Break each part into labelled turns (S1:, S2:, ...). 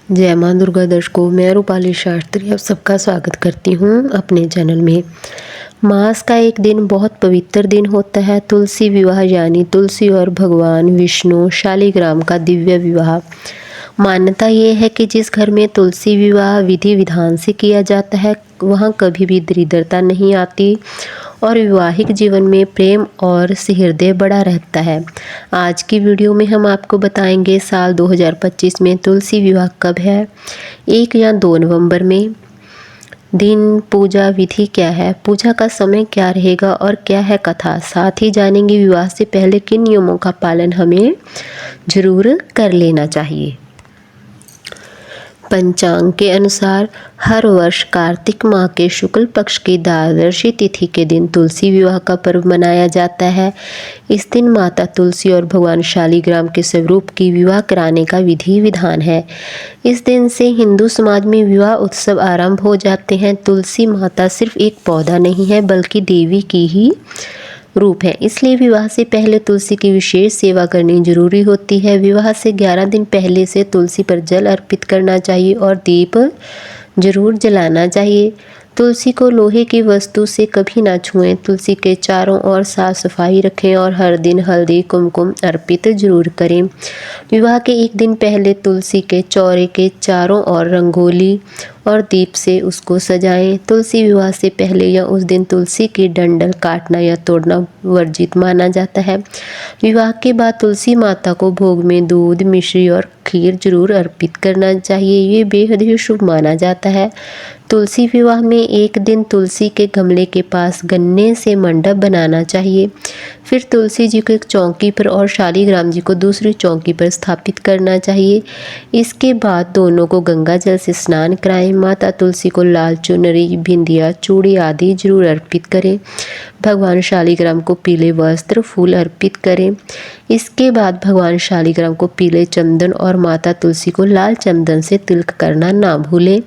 S1: जय माँ दुर्गा दर्शकों, मैं रूपाली शास्त्री आप सबका स्वागत करती हूँ अपने चैनल में। मास का एक दिन बहुत पवित्र दिन होता है, तुलसी विवाह यानी तुलसी और भगवान विष्णु शालिग्राम का दिव्य विवाह। मान्यता ये है कि जिस घर में तुलसी विवाह विधि विधान से किया जाता है वहाँ कभी भी दरिद्रता नहीं आती और वैवाहिक जीवन में प्रेम और सहृदय बड़ा रहता है। आज की वीडियो में हम आपको बताएंगे साल 2025 में तुलसी विवाह कब है, 1 या 2 नवंबर में। दिन, पूजा विधि क्या है, पूजा का समय क्या रहेगा और क्या है कथा। साथ ही जानेंगे विवाह से पहले किन नियमों का पालन हमें जरूर कर लेना चाहिए। पंचांग के अनुसार हर वर्ष कार्तिक माह के शुक्ल पक्ष की द्वादशी तिथि के दिन तुलसी विवाह का पर्व मनाया जाता है। इस दिन माता तुलसी और भगवान शालिग्राम के स्वरूप की विवाह कराने का विधि विधान है। इस दिन से हिंदू समाज में विवाह उत्सव आरंभ हो जाते हैं। तुलसी माता सिर्फ एक पौधा नहीं है बल्कि देवी की ही रूप है, इसलिए विवाह से पहले तुलसी की विशेष सेवा करनी जरूरी होती है। विवाह से 11 दिन पहले से तुलसी पर जल अर्पित करना चाहिए और दीप जरूर जलाना चाहिए। तुलसी को लोहे की वस्तु से कभी ना छुएं। तुलसी के चारों ओर साफ सफाई रखें और हर दिन हल्दी कुमकुम अर्पित जरूर करें। विवाह के एक दिन पहले तुलसी के चौरे के चारों ओर रंगोली और दीप से उसको सजाएं। तुलसी विवाह से पहले या उस दिन तुलसी की डंडल काटना या तोड़ना वर्जित माना जाता है। विवाह के बाद तुलसी माता को भोग में दूध, मिश्री और खीर जरूर अर्पित करना चाहिए, ये बेहद ही शुभ माना जाता है। तुलसी विवाह में एक दिन तुलसी के गमले के पास गन्ने से मंडप बनाना चाहिए। फिर तुलसी जी को एक चौकी पर और शालिग्राम जी को दूसरी चौकी पर स्थापित करना चाहिए। इसके बाद दोनों को गंगा जल से स्नान कराएं। माता तुलसी को लाल चुनरी, बिंदिया, चूड़ी आदि जरूर अर्पित करें। भगवान शालिग्राम को पीले वस्त्र, फूल अर्पित करें। इसके बाद भगवान शालिग्राम को पीले चंदन और माता तुलसी को लाल चंदन से तिलक करना ना भूलें।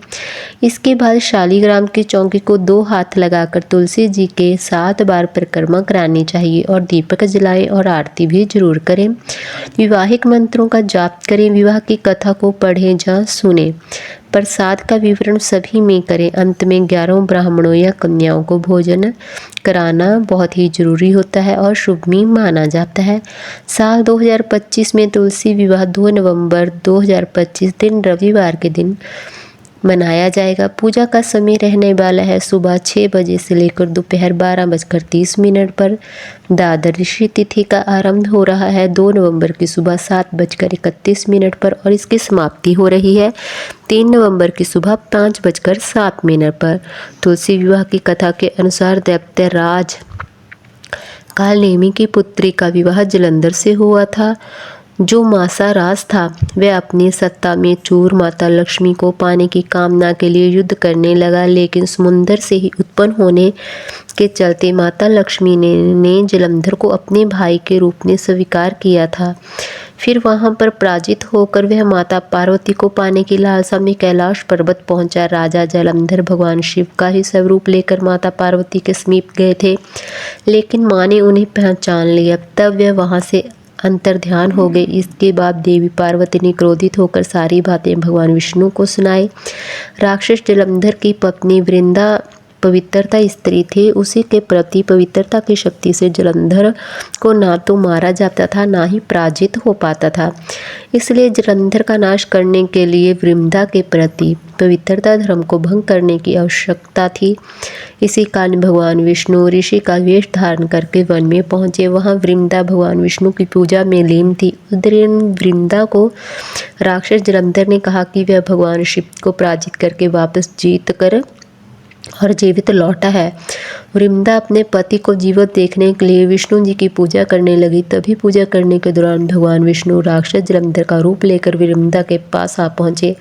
S1: इसके बाद शालिग्राम की चौकी को 2 हाथ लगाकर तुलसी जी के 7 बार परिक्रमा करानी चाहिए और दीपक जलाएं और आरती भी जरूर करें। विवाहिक मंत्रों का जाप करें। विवाह की कथा को पढ़ें या सुनें। प्रसाद का विवरण सभी में करें। अंत में 11 ब्राह्मणों या कन्याओं को भोजन कराना बहुत ही जरूरी होता है और शुभ भी माना जाता है। साल 2025 में तुलसी विवाह 2 नवंबर 2025 दिन रविवार के दिन मनाया जाएगा। पूजा का समय रहने वाला है सुबह 6 बजे से लेकर दोपहर 12:30 पर। द्वादशी तिथि का आरंभ हो रहा है 2 नवंबर की सुबह 7:31 पर और इसकी समाप्ति हो रही है 3 नवंबर की सुबह 5:07 पर। तुलसी विवाह की कथा के अनुसार दैत्य राज कालनेमी की पुत्री का विवाह जलंधर से हुआ था। जो मासा राज था वह अपनी सत्ता में चूर माता लक्ष्मी को पाने की कामना के लिए युद्ध करने लगा, लेकिन समुद्र से ही उत्पन्न होने के चलते माता लक्ष्मी ने जलंधर को अपने भाई के रूप में स्वीकार किया था। फिर वहां पर पराजित होकर वह माता पार्वती को पाने की लालसा में कैलाश पर्वत पहुंचा। राजा जलंधर भगवान शिव का ही स्वरूप लेकर माता पार्वती के समीप गए थे, लेकिन माँ ने उन्हें पहचान लिया। तब वह वहां से अंतर ध्यान हो गए। इसके बाद देवी पार्वती ने क्रोधित होकर सारी बातें भगवान विष्णु को सुनाई। राक्षस जलंधर की पत्नी वृंदा पवित्रता स्त्री थे, उसी के प्रति पवित्रता की शक्ति से जलंधर को ना तो मारा जाता था ना ही पराजित हो पाता था। इसलिए जलंधर का नाश करने के लिए वृंदा के प्रति पवित्रता धर्म को भंग करने की आवश्यकता थी। इसी कारण भगवान विष्णु ऋषि का वेश धारण करके वन में पहुंचे। वहां वृंदा भगवान विष्णु की पूजा में लीन थी। उस दिन वृंदा को राक्षस जलंधर ने कहा कि वह भगवान शिव को पराजित करके वापस जीत कर और जीवित लौटा है। वृंदा अपने पति को जीवित देखने के लिए विष्णु जी की पूजा करने लगी। तभी पूजा करने के दौरान भगवान विष्णु राक्षस जलंधर का रूप लेकर वृंदा के पास आ पहुंचे।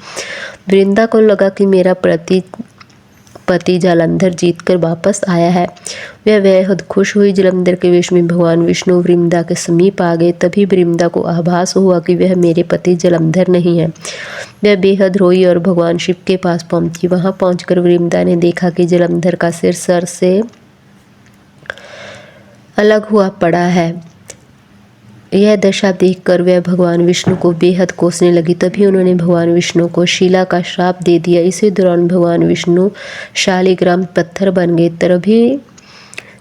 S1: वृंदा को लगा कि मेरा पति जलंधर जीतकर वापस आया है। वह बेहद खुश हुई। जलंधर के वेश में भगवान विष्णु वृंदा के समीप आ गए। तभी वृंदा को आभास हुआ कि वह मेरे पति जलंधर नहीं है। वह बेहद रोई और भगवान शिव के पास पहुंची। वहां पहुंचकर वृंदा ने देखा कि जलंधर का सिर सर से अलग हुआ पड़ा है। यह दशा देखकर वह भगवान विष्णु को बेहद कोसने लगी। तभी उन्होंने भगवान विष्णु को शिला का श्राप दे दिया। इसी दौरान भगवान विष्णु शालिग्राम पत्थर बन गए। तभी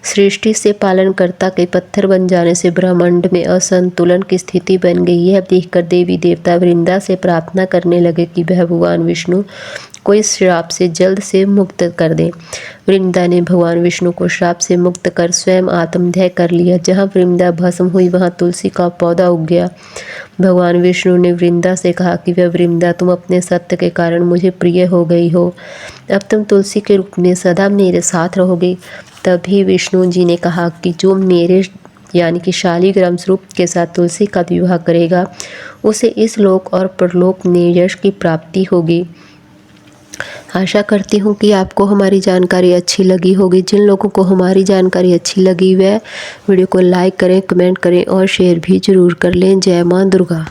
S1: सृष्टि से पालनकर्ता के पत्थर बन जाने से ब्रह्मांड में असंतुलन की स्थिति बन गई। यह देखकर देवी देवता वृंदा से प्रार्थना करने लगे कि वह भगवान विष्णु को इस श्राप से जल्द से मुक्त कर दें। वृंदा ने भगवान विष्णु को श्राप से मुक्त कर स्वयं आत्मदह कर लिया। जहाँ वृंदा भस्म हुई वहाँ तुलसी का पौधा उग गया। भगवान विष्णु ने वृंदा से कहा कि वह वृंदा, तुम अपने सत्य के कारण मुझे प्रिय हो गई हो। अब तुम तुलसी के रूप में सदा मेरे साथ रहोगे। तभी विष्णु जी ने कहा कि जो मेरे यानी कि शालिग्राम स्वरूप के साथ तुलसी का विवाह करेगा उसे इस लोक और परलोक में यश की प्राप्ति होगी। आशा करती हूँ कि आपको हमारी जानकारी अच्छी लगी होगी। जिन लोगों को हमारी जानकारी अच्छी लगी वह वीडियो को लाइक करें, कमेंट करें और शेयर भी ज़रूर कर लें। जय माँ दुर्गा।